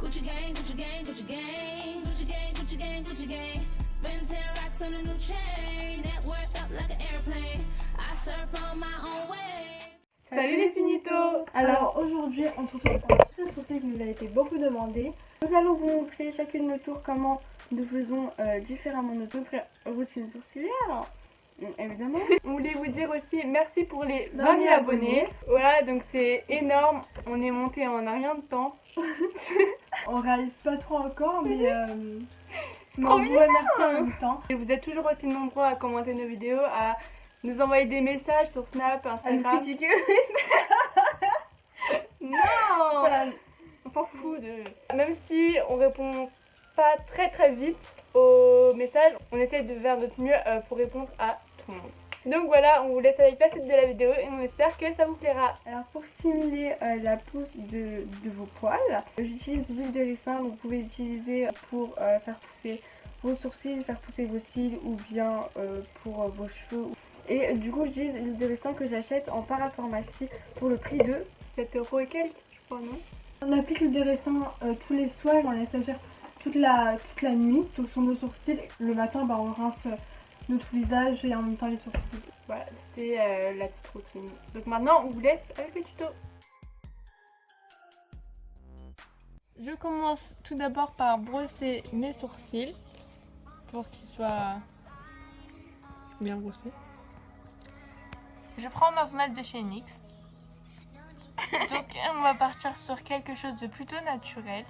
Gucci gang, Gucci gang, Gucci gang, Gucci gang, Gucci gang, Gucci gang. Spend 10 racks on a new chain. Network up like an airplane. I surf on my own way. Salut les finitos! Alors aujourd'hui on se retrouve pour un petit sourcil qui nous a été beaucoup demandé. Nous allons vous montrer chacune nos tours comment nous faisons différemment notre routine sourcilière. Évidemment. On voulait vous dire aussi merci pour les 20 000 abonnés. Voilà, donc c'est énorme. On est monté en un rien de temps. On réalise pas trop encore, mais trop on mignon. vous remercie en même temps. Et vous êtes toujours aussi nombreux à commenter nos vidéos, à nous envoyer des messages sur Snap, À nous Instagram. critiquer. Non, Voilà. on s'en fout de... Même si on répond pas très vite aux messages, on essaie de faire notre mieux pour répondre à tout le monde. Donc voilà, on vous laisse avec la suite de la vidéo et on espère que ça vous plaira. Alors pour simuler la pousse de vos poils, j'utilise l'huile de ricin. Vous pouvez l'utiliser pour faire pousser vos sourcils, faire pousser vos cils ou bien pour vos cheveux. Et du coup j'utilise l'huile de ricin que j'achète en parapharmacie pour le prix de 7 € et quelques, je crois, non? On applique l'huile de ricin tous les soirs, on laisse agir toute la nuit sur nos sourcils. Le matin on rince notre visage et en même temps les sourcils. Voilà, c'était la petite routine. Donc maintenant on vous laisse avec le tuto. Je commence tout d'abord par brosser mes sourcils pour qu'ils soient bien brossés. Je prends ma pommade de chez NYX. Donc on va partir sur quelque chose de plutôt naturel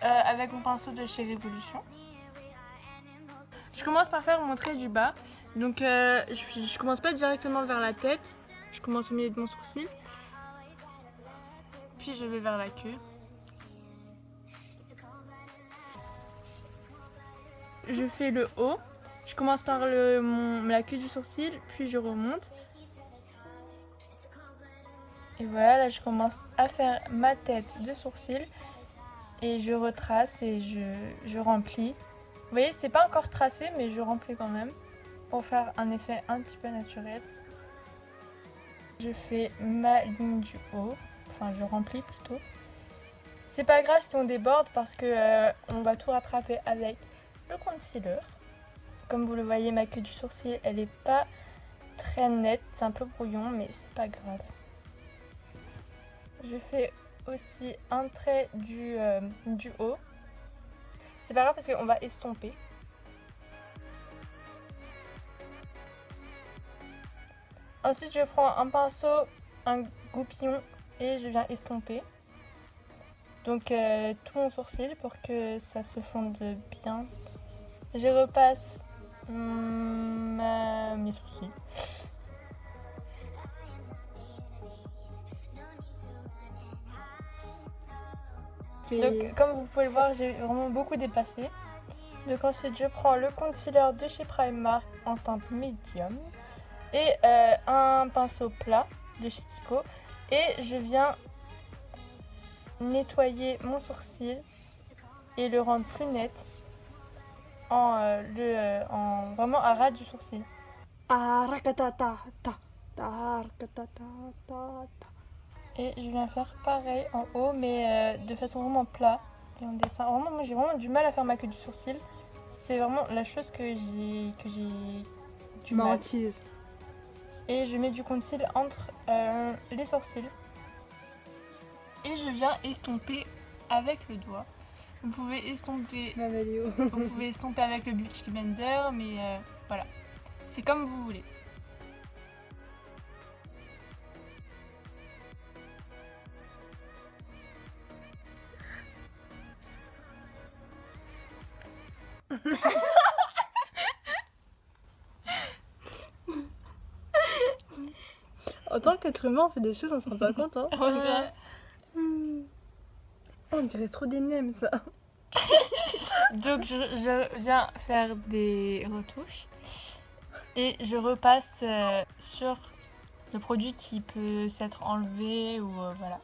avec mon pinceau de chez Révolution. Je commence par faire mon trait du bas. Donc je commence pas directement vers la tête, je commence au milieu de mon sourcil. Puis je vais vers la queue. Je fais le haut. Je commence par la queue du sourcil, puis je remonte. Et voilà, là je commence à faire ma tête de sourcil. Et je retrace et je remplis. Vous voyez, c'est pas encore tracé, mais je remplis quand même pour faire un effet un petit peu naturel. Je fais ma ligne du haut, enfin je remplis plutôt. C'est pas grave si on déborde parce que on va tout rattraper avec le concealer. Comme vous le voyez, ma queue du sourcil, elle est pas très nette, c'est un peu brouillon, mais c'est pas grave. Je fais aussi un trait du haut. C'est pas grave parce qu'on va estomper. Ensuite, je prends un pinceau, un goupillon et je viens estomper. Donc tout mon sourcil pour que ça se fonde bien. Je repasse mes sourcils. Donc comme vous pouvez le voir, j'ai vraiment beaucoup dépassé. Donc ensuite, je prends le concealer de chez Primark en teinte médium. Et un pinceau plat de chez Kiko et je viens nettoyer mon sourcil et le rendre plus net en vraiment à ras du sourcil. Et je viens faire pareil en haut mais de façon vraiment plat et on descend. Vraiment, moi j'ai vraiment du mal à faire ma queue du sourcil. C'est vraiment la chose que j'ai du mal. Et je mets du concealer entre les sourcils. Et je viens estomper avec le doigt. Vous pouvez estomper, avec le Beauty Blender, mais voilà. C'est comme vous voulez. En tant qu'être humain, on fait des choses, on se rend pas compte. Hein. On dirait trop des nems, ça. Donc je viens faire des retouches et je repasse sur le produit qui peut s'être enlevé ou voilà.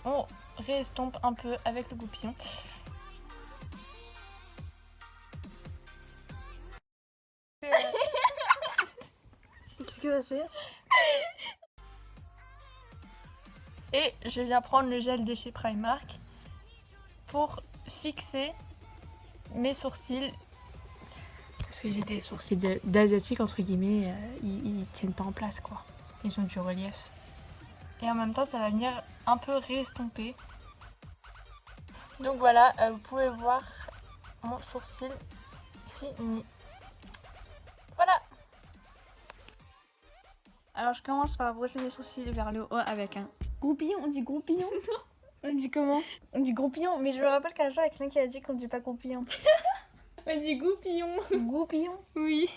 On réestompe un peu avec le goupillon. que ça fait? Et je viens prendre le gel de chez Primark pour fixer mes sourcils. Parce que j'ai des sourcils d'asiatique entre guillemets, ils tiennent pas en place quoi. Ils ont du relief. Et en même temps ça va venir un peu réestomper. Donc voilà, vous pouvez voir mon sourcil fini. Voilà. Alors je commence par brosser mes sourcils vers le haut avec un groupillon. On dit groupillon? On dit comment? On dit groupillon, mais je me rappelle qu'un jour il y a quelqu'un qui a dit qu'on dit pas groupillon. On dit goupillon. Groupillon? Oui.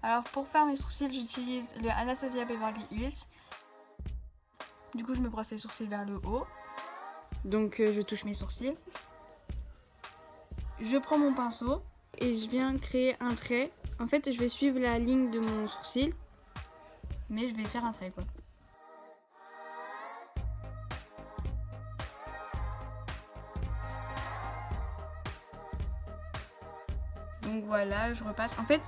Alors pour faire mes sourcils, j'utilise le Anastasia Beverly Hills. Du coup je me brosse les sourcils vers le haut. Donc je touche mes sourcils. Je prends mon pinceau et je viens créer un trait. En fait je vais suivre la ligne de mon sourcil, mais je vais faire un trait quoi. Donc voilà, je repasse. En fait,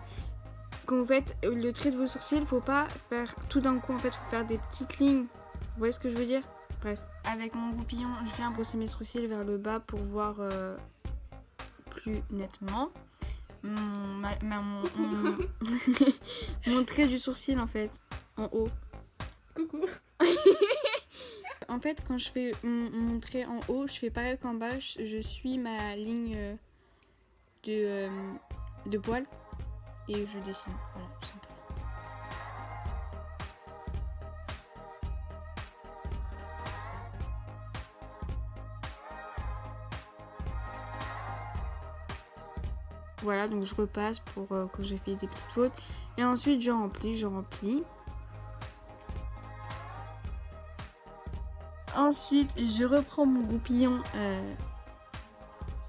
quand vous faites le trait de vos sourcils, faut pas faire tout d'un coup. En fait, faut faire des petites lignes. Vous voyez ce que je veux dire? Bref. Avec mon groupillon, je viens brosser mes sourcils vers le bas pour voir plus nettement mon trait du sourcil en fait, en haut. Coucou. En fait, quand je fais mon trait en haut, je fais pareil qu'en bas. Je suis ma ligne de poil et je dessine. Voilà, tout simplement. Voilà, donc je repasse pour quand j'ai fait des petites fautes. Et ensuite, je remplis. Ensuite, je reprends mon goupillon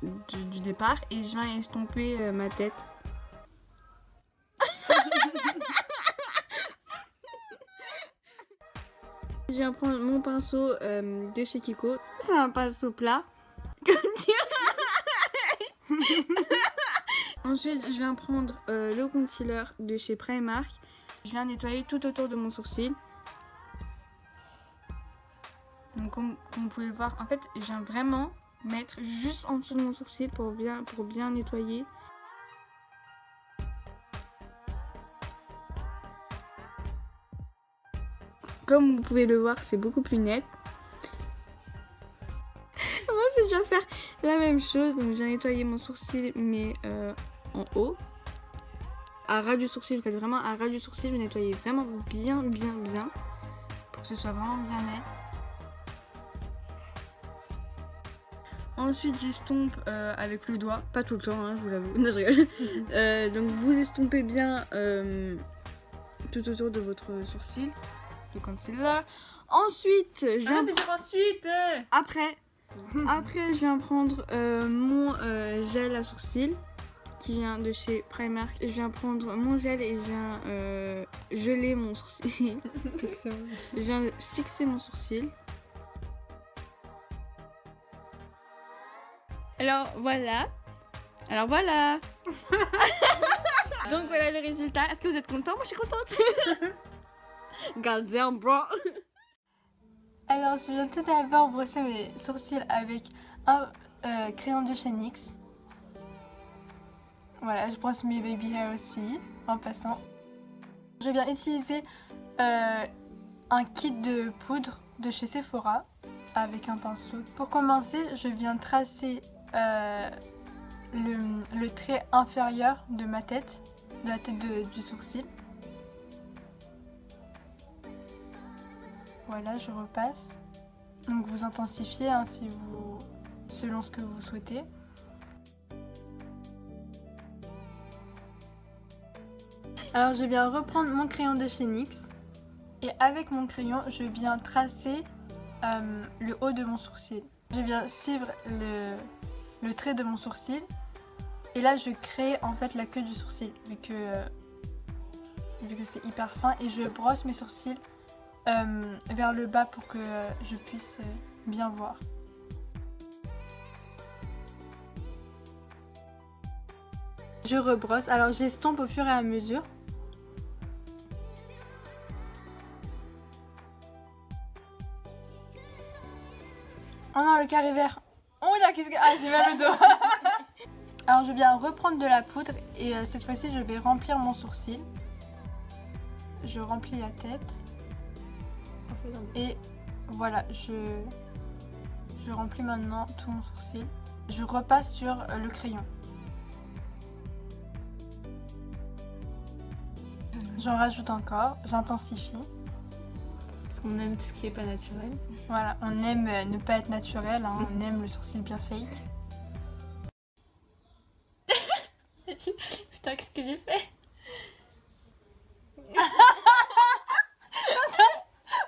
du départ et je viens estomper ma tête. Je viens prendre mon pinceau de chez Kiko. C'est un pinceau plat. Ensuite, je viens prendre le concealer de chez Primark. Je viens nettoyer tout autour de mon sourcil. Donc comme vous pouvez le voir, en fait, je viens vraiment mettre juste en dessous de mon sourcil pour bien nettoyer. Comme vous pouvez le voir, c'est beaucoup plus net. Ensuite, je vais faire la même chose. Donc, j'ai nettoyé mon sourcil, mais en haut. À ras du sourcil, vous faites vraiment à ras du sourcil. Vous nettoyez vraiment bien. Pour que ce soit vraiment bien net. Ensuite, j'estompe avec le doigt. Pas tout le temps, hein, je vous l'avoue. Non, je rigole. Donc, vous estompez bien tout autour de votre sourcil. Le concealer. Ensuite, je viens... Après, je viens prendre mon gel à sourcils qui vient de chez Primark. Je viens prendre mon gel et je viens geler mon sourcil. Je viens fixer mon sourcil. Alors voilà. Donc voilà le résultat. Est-ce que vous êtes content? Moi je suis contente. Gardien bro. Alors je viens tout d'abord brosser mes sourcils avec un crayon de chez NYX. Voilà, je brosse mes baby hair aussi en passant. Je viens utiliser un kit de poudre de chez Sephora avec un pinceau. Pour commencer, je viens tracer le trait inférieur de ma tête, de la tête du sourcil. Voilà, je repasse. Donc vous intensifiez hein, selon ce que vous souhaitez. Alors je viens reprendre mon crayon de chez NYX et avec mon crayon je viens tracer le haut de mon sourcil. Je viens suivre le trait de mon sourcil et là je crée en fait la queue du sourcil vu que c'est hyper fin et je brosse mes sourcils vers le bas pour que je puisse bien voir. Je rebrosse. Alors j'estompe au fur et à mesure. Oh non, le carré vert. Oh là, qu'est-ce que... Ah, j'ai mal au dos. Alors je viens reprendre de la poudre et cette fois-ci je vais remplir mon sourcil. Je remplis la tête. Et voilà, je remplis maintenant tout mon sourcil. Je repasse sur le crayon. J'en rajoute encore, j'intensifie. Parce qu'on aime tout ce qui est pas naturel. Voilà, on aime ne pas être naturel, hein, on aime le sourcil bien fake. Putain, qu'est-ce que j'ai fait?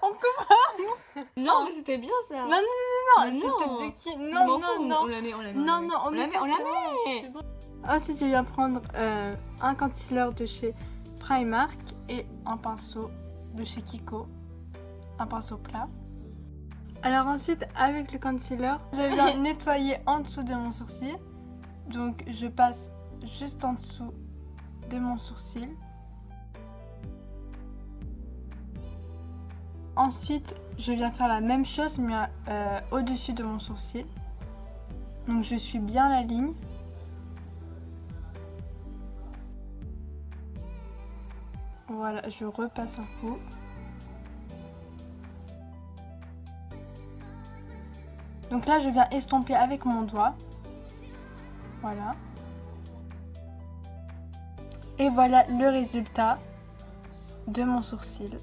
On coupe. Non, mais c'était bien ça. Non, non, non, Mais non, non. c'était de qui? Je Non, m'en non, fous, non. On la met, on la met. Non, non, on la met, on la met. C'est bon. Ensuite, je viens prendre un concealer de chez Primark et un pinceau de chez Kiko, un pinceau plat. Alors ensuite, avec le concealer, je viens nettoyer en dessous de mon sourcil. Donc, je passe juste en dessous de mon sourcil. Ensuite, je viens faire la même chose mais au-dessus de mon sourcil. Donc, je suis bien la ligne. Voilà, je repasse un coup. Donc là, je viens estomper avec mon doigt. Voilà. Et voilà le résultat de mon sourcil.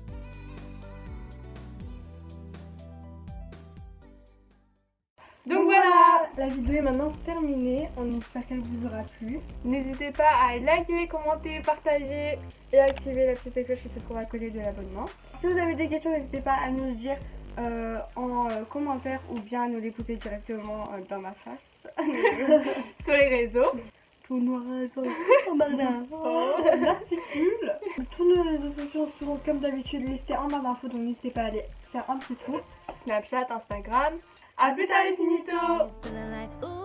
Donc voilà, la vidéo est maintenant terminée. On espère qu'elle vous aura plu. N'hésitez pas à liker, commenter, partager et activer la petite cloche qui se trouve à côté de l'abonnement. Si vous avez des questions, n'hésitez pas à nous le dire en commentaire ou bien à nous les poser directement dans ma face sur les réseaux. Tout noir en l'articule. Tous nos réseaux sociaux sont comme d'habitude listés en barre d'infos, donc n'hésitez pas à aller faire un petit tour. Snapchat, Instagram. A plus tard les finitos. Feeling like, ooh.